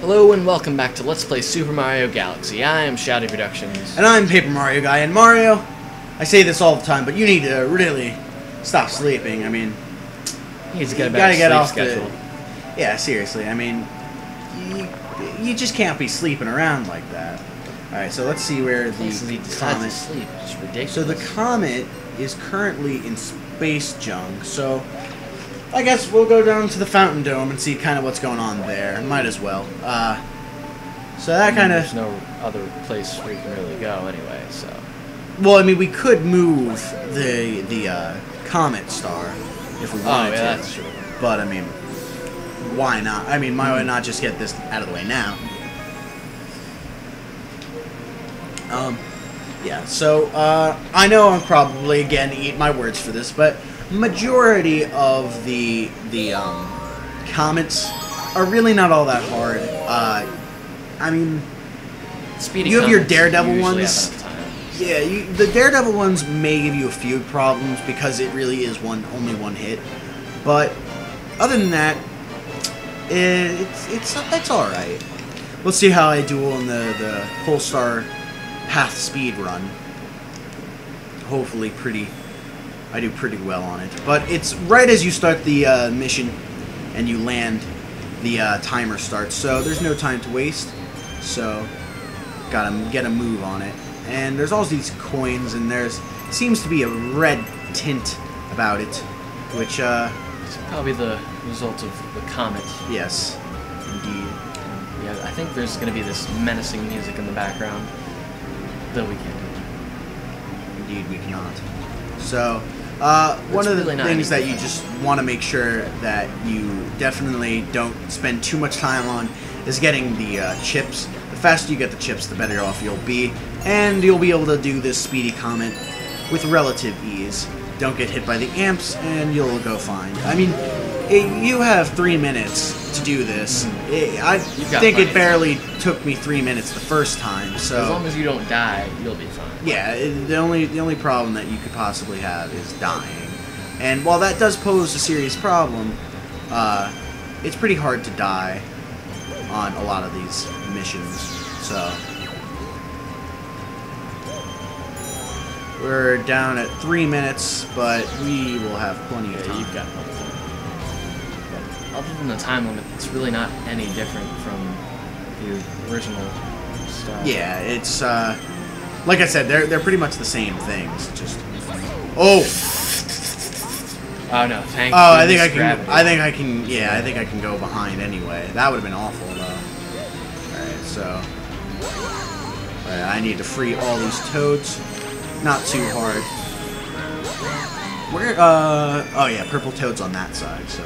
Hello and welcome back to Let's Play Super Mario Galaxy. I am ShadowyProductions. And I'm Paper Mario Guy. And Mario, I say this all the time, but you need to really stop sleeping. I mean, You gotta get off schedule. Yeah, seriously. I mean, you just can't be sleeping around like that. All right, so let's see where the comet. Sleep. It's ridiculous. So the comet is currently in space junk. So I guess we'll go down to the Fountain Dome and see kind of what's going on there. Might as well. So that kind of... There's no other place where you can really go anyway, so... Well, I mean, we could move the Comet Star if we wanted to. That's true. But, I mean, why not? I mean, why not just get this out of the way now? Yeah, so, I know I'm probably, again, eat my words for this, but majority of the comets are really not all that hard. I mean, Speedy you have your comets Daredevil usually ones. have enough time. Yeah, the Daredevil ones may give you a few problems because it really is only one hit. But other than that, it's all right. We'll see how I do on the Pole Star Path speed run. Hopefully, I do pretty well on it. But it's right as you start the mission and you land, the timer starts. So there's no time to waste. So gotta get a move on it. And there's all these coins, and seems to be a red tint about it, which It's probably the result of the comet. yes, indeed. Yeah, I think there's gonna be this menacing music in the background, though we can't do it. Indeed, we cannot. So, one of the really not things that anything. you just want to make sure that you definitely don't spend too much time on is getting the chips. The faster you get the chips, the better off you'll be, and you'll be able to do this Speedy Comet with relative ease. Don't get hit by the amps, and you'll go fine. I mean, you have 3 minutes to do this. I think it barely took me 3 minutes the first time, so... As long as you don't die, you'll be fine. Yeah, the only problem that you could possibly have is dying. And while that does pose a serious problem, it's pretty hard to die on a lot of these missions. So we're down at 3 minutes, but we will have plenty of time. You've got plenty of time. But other than the time limit, it's really not any different from the original stuff. Yeah, it's like I said, they're pretty much the same things. Just oh. Oh no! Thank Oh, I goodness think I can. gravity. I think I can. Yeah, I think I can go behind anyway. That would have been awful, though. All right, so I need to free all these toads. Not too hard. Where? Oh yeah, purple toads on that side, so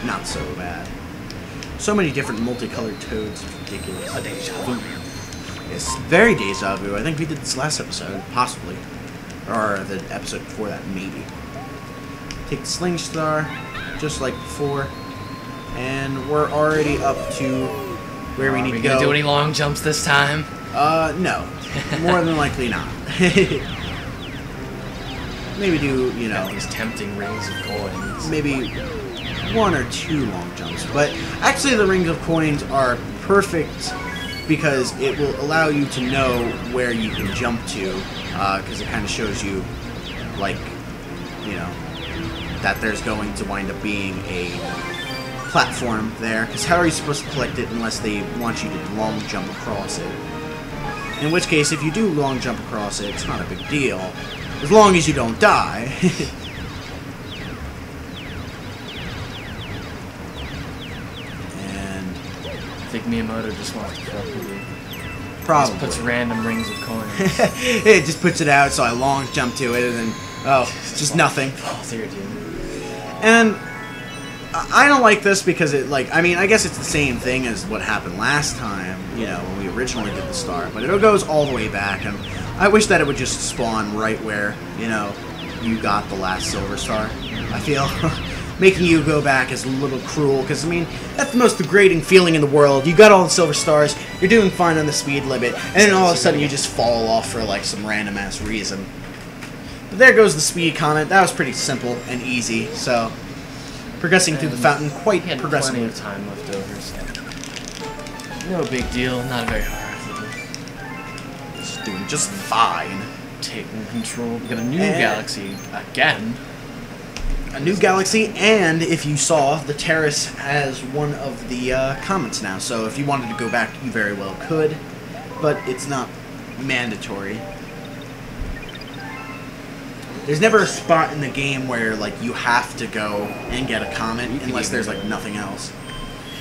not so bad. So many different multicolored toads. It's ridiculous. A deja vu. It's very deja vu. I think we did this last episode, possibly. Or the episode before that, maybe. Take the Sling Star, just like before. And we're already up to where we need to go. Are we gonna do any long jumps this time? No. More than likely not. Maybe do, you know... Got these tempting rings of coins. Maybe 1 or 2 long jumps. But actually the rings of coins are perfect because it will allow you to know where you can jump to, because it kind of shows you, like, you know, that there's going to wind up being a platform there, because how are you supposed to collect it unless they want you to long jump across it? In which case, if you do long jump across it, it's not a big deal, as long as you don't die. I think Miyamoto just wants to fuck with you. Probably. Just puts random rings of coins. It just puts it out, so I long jump to it, and then, oh, it's just nothing. Oh, dear, dude. And I don't like this because it, like, I mean, I guess it's the same thing as what happened last time, you know, when we originally did the star, but it goes all the way back, and I wish that it would just spawn right where, you know, you got the last silver star. I feel making you go back is a little cruel, because, I mean, that's the most degrading feeling in the world. You got all the silver stars, you're doing fine on the speed limit, and then all of a sudden you just fall off for, like, some random-ass reason. But there goes the Speed Comet. That was pretty simple and easy, so... progressing through the fountain quite He had progressively. plenty of time left over, so no big deal, not very hard. He's doing just fine. Taking control. We got a new And- galaxy again. A new galaxy, and if you saw, the terrace has one of the comets now. So if you wanted to go back, you very well could, but it's not mandatory. There's never a spot in the game where like you have to go and get a comet You can unless there's like even- nothing else.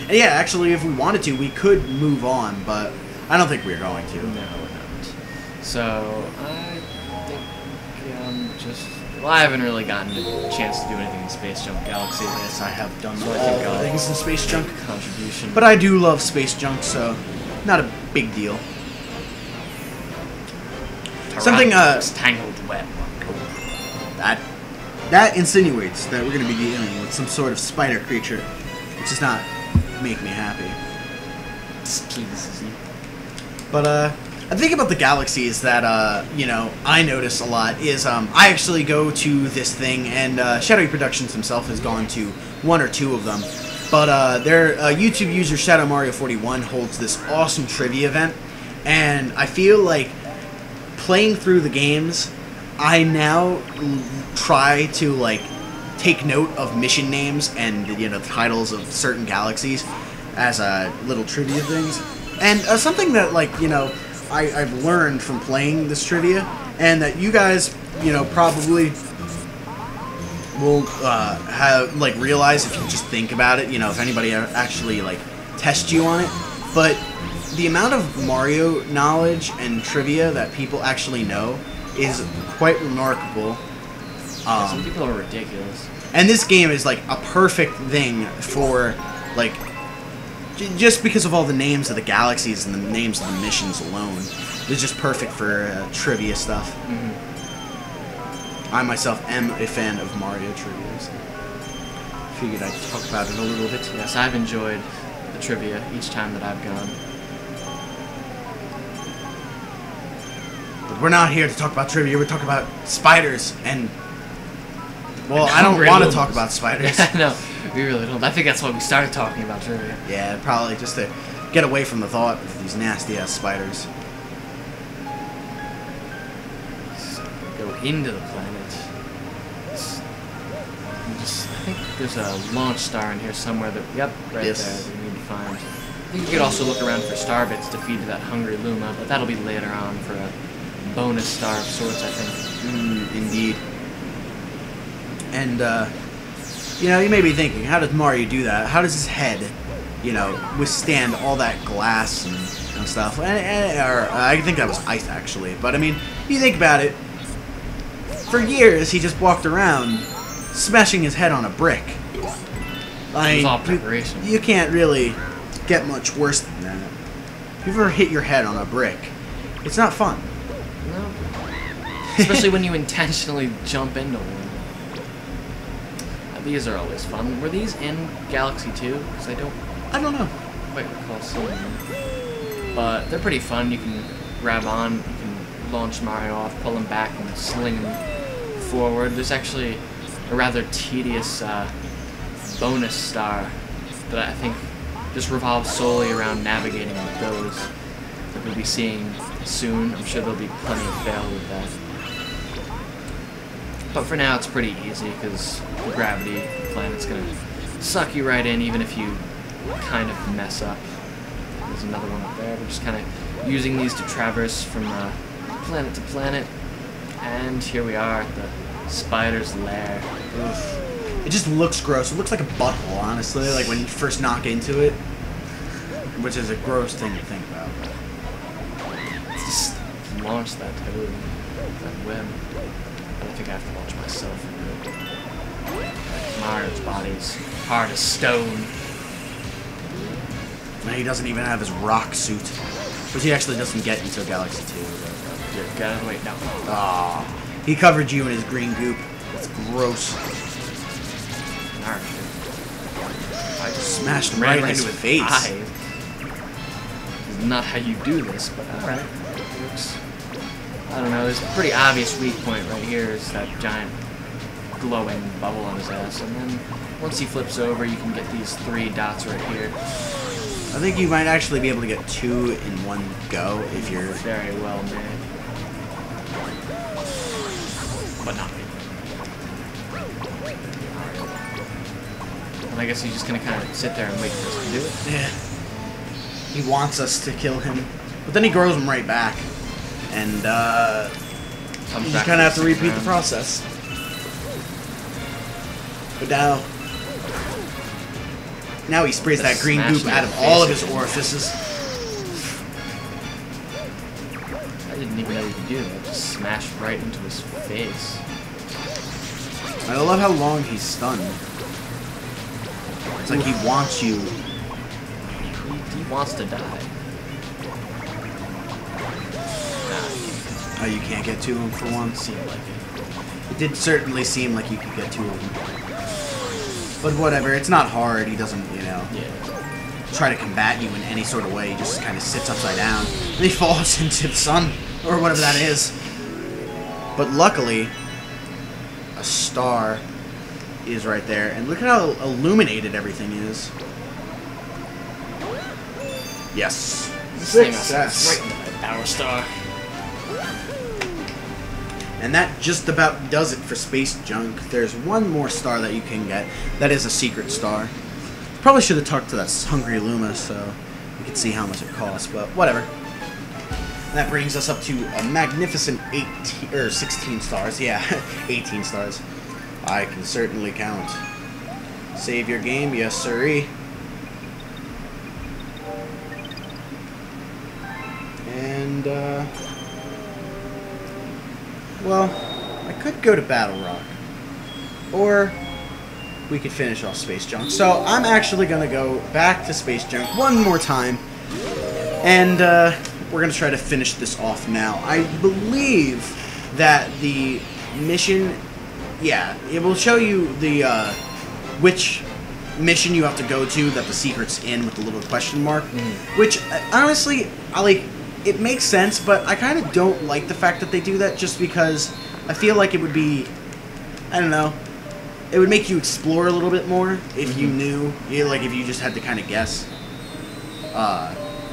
And yeah, actually, if we wanted to, we could move on, but I don't think we're going to. No, we're not. So I think just. Well, I haven't really gotten a chance to do anything in Space Junk Galaxy. Yes, I have done So I all think I'll things in Space Junk, contribution. but I do love Space Junk, so not a big deal. Something, Tangled Web. That insinuates that we're going to be dealing with some sort of spider creature, which does not make me happy. Pleases you. But I think about the galaxies that you know, I notice a lot is I actually go to this thing, and ShadowyProductions himself has gone to one or two of them. But their YouTube user ShadowMario41 holds this awesome trivia event, and I feel like playing through the games, I now try to like take note of mission names and titles of certain galaxies as little trivia things. And something that I've learned from playing this trivia, and that you guys probably will have realize if you just think about it. If anybody actually tests you on it, but the amount of Mario knowledge and trivia that people actually know is quite remarkable. Some people are ridiculous. And this game is a perfect thing for just because of all the names of the galaxies and the names of the missions alone. It's just perfect for trivia stuff. I myself am a fan of Mario trivia, so figured I'd talk about it a little bit. Yes, I've enjoyed the trivia each time that I've gone. But we're not here to talk about trivia, we're talking about spiders, and well, I don't Hungry want to Lumas. talk about spiders. No, we really don't. I think that's why we started talking about trivia. Yeah, probably just to get away from the thought of these nasty-ass spiders. So, go into the planet. I think there's a launch star in here somewhere that, yep, right Yes. there that we need to find. I think you could also look around for star bits to feed to that hungry Luma, but that'll be later on for a bonus star of sorts, I think. Indeed. And, you may be thinking, how does Mario do that? How does his head, withstand all that glass and stuff? Or I think that was ice, actually. But, I mean, if you think about it, for years he just walked around smashing his head on a brick. It was all preparation. You can't really get much worse than that. If you've ever hit your head on a brick, it's not fun. No. Especially when you intentionally jump into one. These are always fun. Were these in Galaxy 2? Because I don't know. quite recall seeing them. But they're pretty fun. You can grab on, you can launch Mario off, pull him back, and sling him forward. There's actually a rather tedious bonus star that I think just revolves solely around navigating with those that we'll be seeing soon. I'm sure there'll be plenty of fail with that. But for now, it's pretty easy because the gravity of the planet's going to suck you right in, even if you kind of mess up. There's another one up there. We're just kind of using these to traverse from planet to planet. And here we are at the spider's lair. Oof. It just looks gross. It looks like a butthole, honestly, when you first knock into it. Which is a gross thing to think about. Let's just launch that toad, that web. I think I have to launch myself into it. Mario's body's hard as stone. And he doesn't even have his rock suit. Which he actually doesn't get until Galaxy 2. Here, gotta wait, no. Ah, he covered you in his green goop. That's gross. Alright. I just smashed him Ran right into his face. eye. This is not how you do this, but alright. It works. I don't know, there's a pretty obvious weak point right here is that giant glowing bubble on his ass, and then once he flips over, you can get these 3 dots right here. I think you might actually be able to get 2 in one go if you're... Very well, man. But not me. And I guess he's just gonna kind of sit there and wait for us to do it. Yeah. He wants us to kill him, but then he grows him right back, and you just kind of have to repeat the process. But now he sprays that green goop out of all of his orifices. I didn't even know you could do that. Just smash right into his face. I love how long he's stunned. It's like he wants you. He wants to die. Oh, you can't get to him for once? Seemed like it. It did certainly seem like you could get 2 of them. But whatever, it's not hard. He doesn't, you know, try to combat you in any sort of way. He just kind of sits upside down. And he falls into the sun, or whatever that is. But luckily, a star is right there. And look at how illuminated everything is. Yes. Success. Right into my power star. And that just about does it for Space Junk. There's one more star that you can get. That is a secret star. Probably should have talked to that hungry Luma so you could see how much it costs, but whatever. And that brings us up to a magnificent 16 stars. Yeah, 18 stars. I can certainly count. Save your game, yes sirree. And, well, I could go to Battle Rock. Or we could finish off Space Junk. So I'm actually going to go back to Space Junk one more time. And we're going to try to finish this off now. I believe that the mission... Yeah, it will show you the which mission you have to go to that the secret's in with the little question mark. Which, honestly, it makes sense, but I kind of don't like the fact that they do that just because I feel like it would be, I don't know, it would make you explore a little bit more if you knew, like if you just had to kind of guess.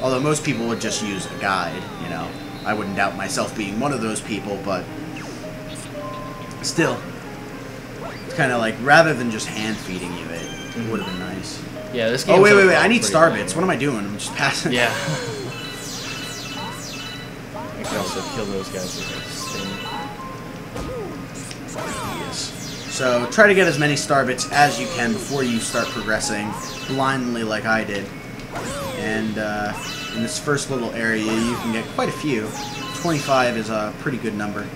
Although most people would just use a guide, you know. I wouldn't doubt myself being one of those people, but still, it's kind of like, rather than just hand-feeding you it would have been nice. Yeah, this game. Oh, wait, I need star bits. What am I doing? I'm just passing. Yeah. I can also kill those guys with a sting. Yes. So try to get as many star bits as you can before you start progressing blindly like I did. And in this first little area, you can get quite a few. 25 is a pretty good number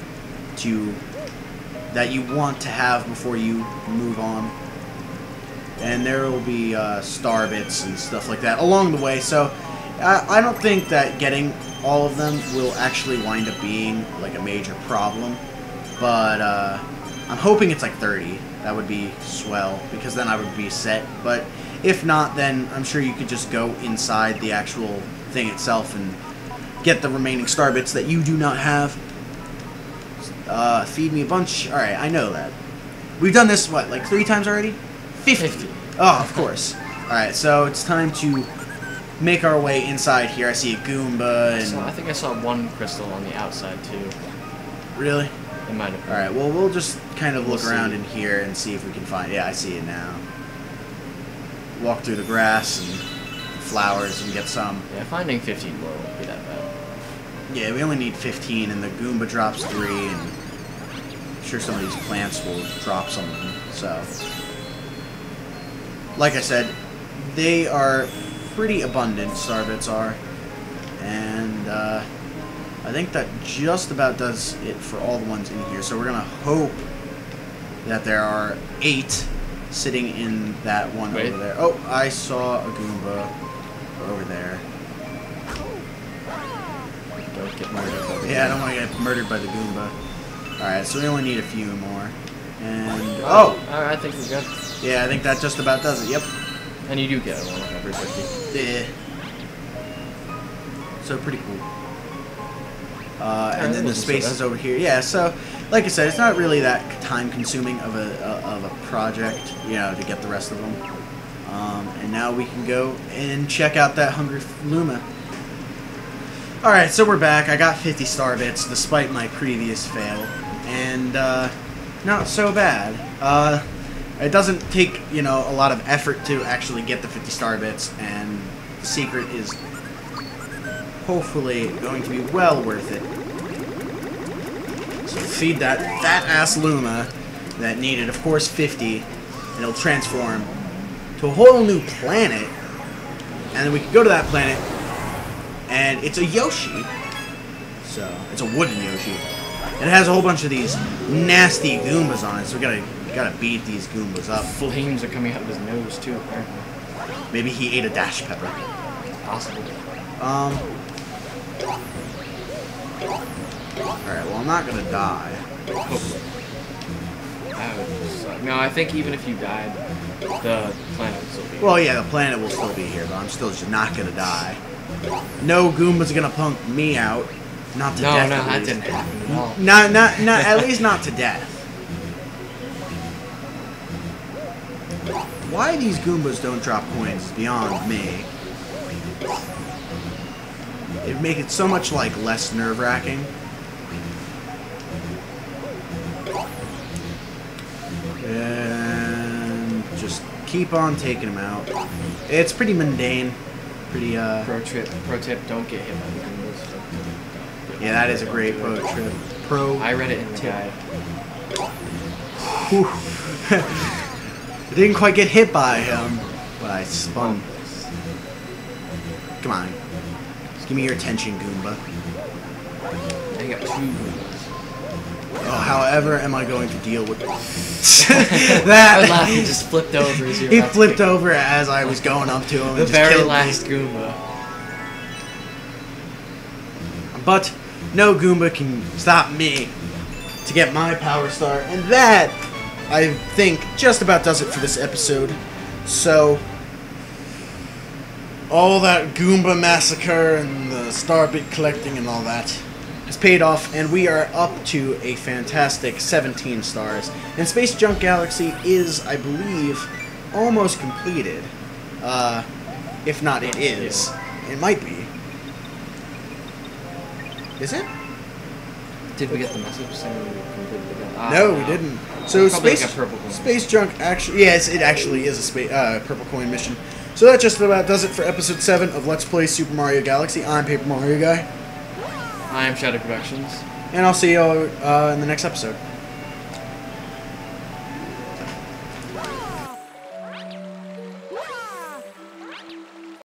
that you want to have before you move on. And there will be star bits and stuff like that along the way. So I don't think that getting all of them will actually wind up being like a major problem. But I'm hoping it's like 30. That would be swell, because then I would be set. But if not, then I'm sure you could just go inside the actual thing itself and get the remaining star bits that you do not have. Feed me a bunch. Alright, I know that. We've done this, what, like 3 times already? 50. Oh, of course. Alright, so it's time to make our way inside here. I see a Goomba and... So I think I saw one crystal on the outside, too. Really? It might have been. Alright, well, we'll just kind of look around in here and see if we can find... Yeah, I see it now. Walk through the grass and flowers and get some. Yeah, finding 15 more won't be that bad. Yeah, we only need 15, and the Goomba drops 3, and I'm sure some of these plants will drop some of them, so... Like I said, they are pretty abundant, Starbits are, and I think that just about does it for all the ones in here, so we're going to hope that there are 8 sitting in that one over there. Oh, I saw a Goomba over there. Don't get murdered by the Yeah, I don't want to get murdered by the Goomba. Alright, so we only need a few more. And... Oh! Alright, I think we're good. Yeah, I think that just about does it. Yep. And you do get one every 50. Yeah. So pretty cool. and then the space is over here. Yeah, so like I said, it's not really that time-consuming of a project, you know, to get the rest of them. And now we can go and check out that Hungry Luma. All right, so we're back. I got 50 star bits despite my previous fail, and not so bad. It doesn't take, you know, a lot of effort to actually get the 50 star bits, and the secret is hopefully going to be well worth it. So feed that fat-ass Luma that needed, of course, 50, and it'll transform to a whole new planet, and then we can go to that planet, and it's a Yoshi. So, it's a wooden Yoshi. It has a whole bunch of these nasty Goombas on it, so we gotta beat these Goombas up. Flames are coming out of his nose, too, apparently. Maybe he ate a dash pepper. Possible. Alright, well, I'm not gonna die. Hopefully. That would suck. No, I think even if you died, the planet would still be here. Well, yeah, the planet will still be here, but I'm still just not gonna die. No Goomba's gonna punk me out. Not to death. No, that didn't happen at all. Not, at least not to death. Why these Goombas don't drop coins is beyond me. It'd make it so much, like, less nerve-wracking. And just keep on taking them out. It's pretty mundane. Pretty, Pro tip, don't get hit by the Goombas. Yeah, that is a great pro tip. I read it in the guide. I didn't quite get hit by him, but I spun. Come on. Just give me your attention, Goomba. I got 2 Goombas. Oh, however am I going to deal with that? I was laughing, he just flipped over as you were He flipped over as I was going up to him. The and very just killed last me. Goomba. But no Goomba can stop me to get my power star. And that, I think, just about does it for this episode. So, all that Goomba massacre and the star bit collecting and all that has paid off, and we are up to a fantastic 17 stars. And Space Junk Galaxy is, I believe, almost completed. If not, it is. It might be. Is it? Did we get the message saying we completed the game? No, we didn't. So Probably like a purple coin. Space Junk actually, yes, it actually is a purple coin mission. So that just about does it for episode 7 of Let's Play Super Mario Galaxy. I'm Paper Mario Guy. I am ShadowyProductions. And I'll see you all in the next episode.